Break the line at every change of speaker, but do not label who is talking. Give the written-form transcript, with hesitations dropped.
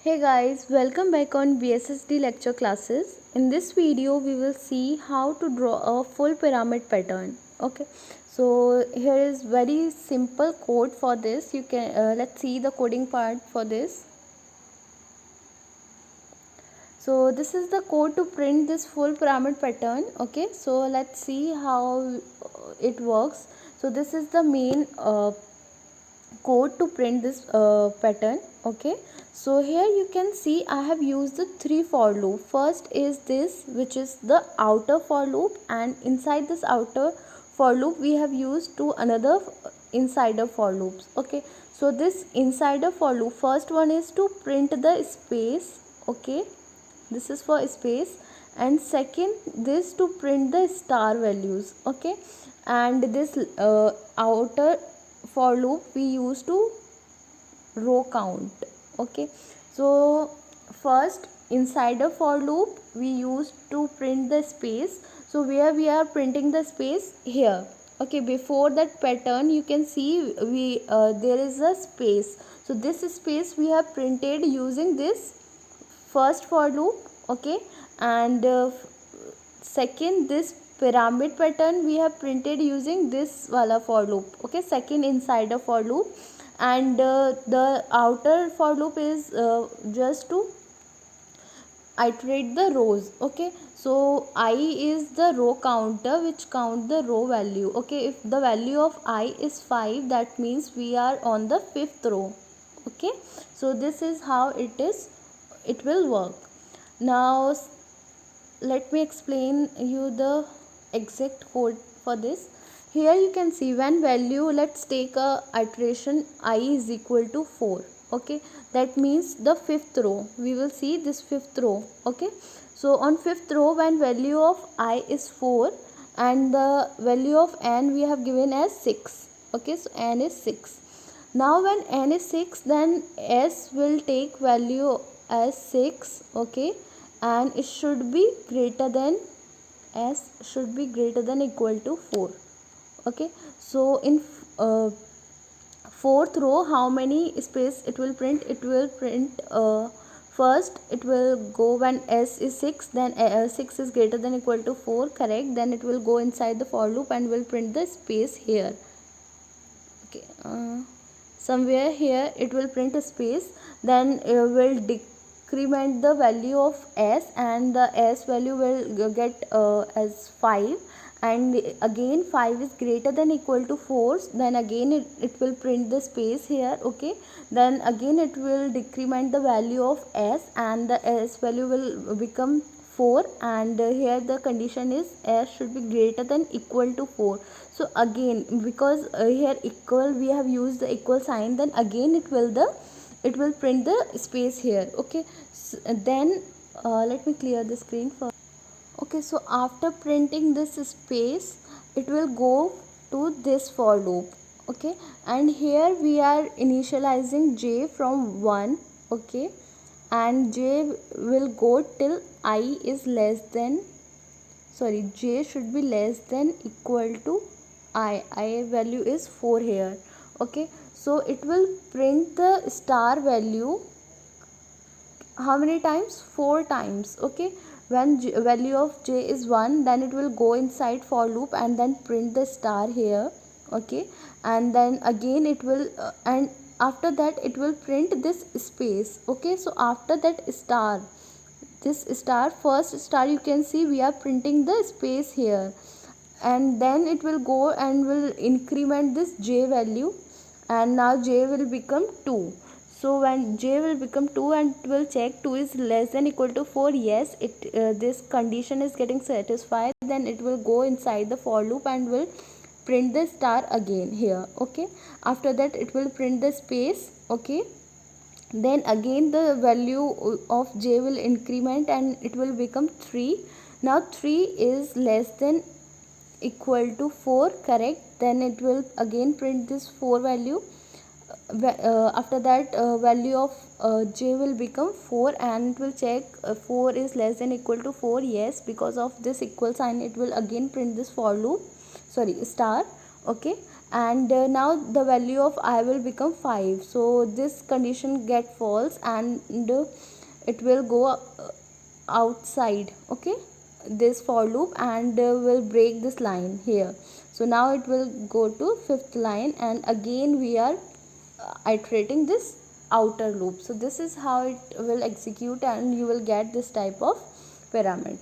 Hey guys, welcome back on BSSD lecture classes. In this video, we will see how to draw a full pyramid pattern. Okay, so here is very simple code for this. You can let's see the coding part for this. So this is the code to print this full pyramid pattern. Okay, so let's see how it works. So this is the main code to print this pattern. Okay, so here you can see I have used the three for loop. First is this, which is the outer for loop, and inside this outer for loop we have used two another insider for loops. Okay, so this insider for loop, first one is to print the space. Okay, this is for space, and second this to print the star values. Okay, and this outer for loop we use to row count. Okay, so first insider for loop we use to print the space. So where we are printing the space here. Okay, before that pattern you can see we there is a space. So this space we have printed using this first for loop. Okay, and second this pyramid pattern we have printed using this wala for loop. Okay, second insider for loop, and the outer for loop is just to iterate the rows. Okay, so I is the row counter which count the row value. Okay, if the value of I is 5, that means we are on the fifth row. Okay, so this is how it will work. Now let me explain you the exact code for this. Here you can see when value, let's take a iteration I is equal to 4. Okay, that means the fifth row, we will see this fifth row. Okay, so on fifth row when value of I is 4 and the value of n we have given as 6. Okay, so n is 6. Now when n is 6, then s will take value as 6. Okay, and it should be greater than s should be greater than equal to 4. Okay, so in fourth row how many space it will print? It will print first it will go when s is 6, then 6 is greater than equal to 4, correct, then it will go inside the for loop and will print the space here. Okay, somewhere here it will print a space, then will decrement the value of s, and the s value will get as 5, and again 5 is greater than equal to 4, then again it will print the space here. Okay, then again it will decrement the value of s, and the s value will become 4, and here the condition is s should be greater than equal to 4. So again, because here equal we have used the equal sign, then again it will print the space here. Okay, so then let me clear the screen first. Okay, so after printing this space it will go to this for loop. Okay, and here we are initializing j from 1. Okay, and j will go till I is less than, sorry, j should be less than equal to I value is 4 here. Okay, so it will print the star value how many times? 4 times. Okay, when value of j is 1, then it will go inside for loop and then print the star here. Okay, and then again it will and after that it will print this space. Okay, so after that star, this star, first star, you can see we are printing the space here, and then it will go and will increment this j value, and now j will become 2. So when j will become 2 and it will check 2 is less than equal to 4, yes, it this condition is getting satisfied, then it will go inside the for loop and will print the star again here. Okay, after that it will print the space. Okay, then again the value of j will increment and it will become 3. Now 3 is less than equal to 4, correct, then it will again print this 4 value. After that value of j will become 4 and it will check 4 is less than equal to 4, yes, because of this equal sign it will again print this for loop, sorry, star. Okay, and now the value of I will become 5. So this condition get false, and it will go outside, okay, this for loop, and will break this line here. So now it will go to fifth line, and again we are iterating this outer loop. So this is how it will execute, and you will get this type of pyramid.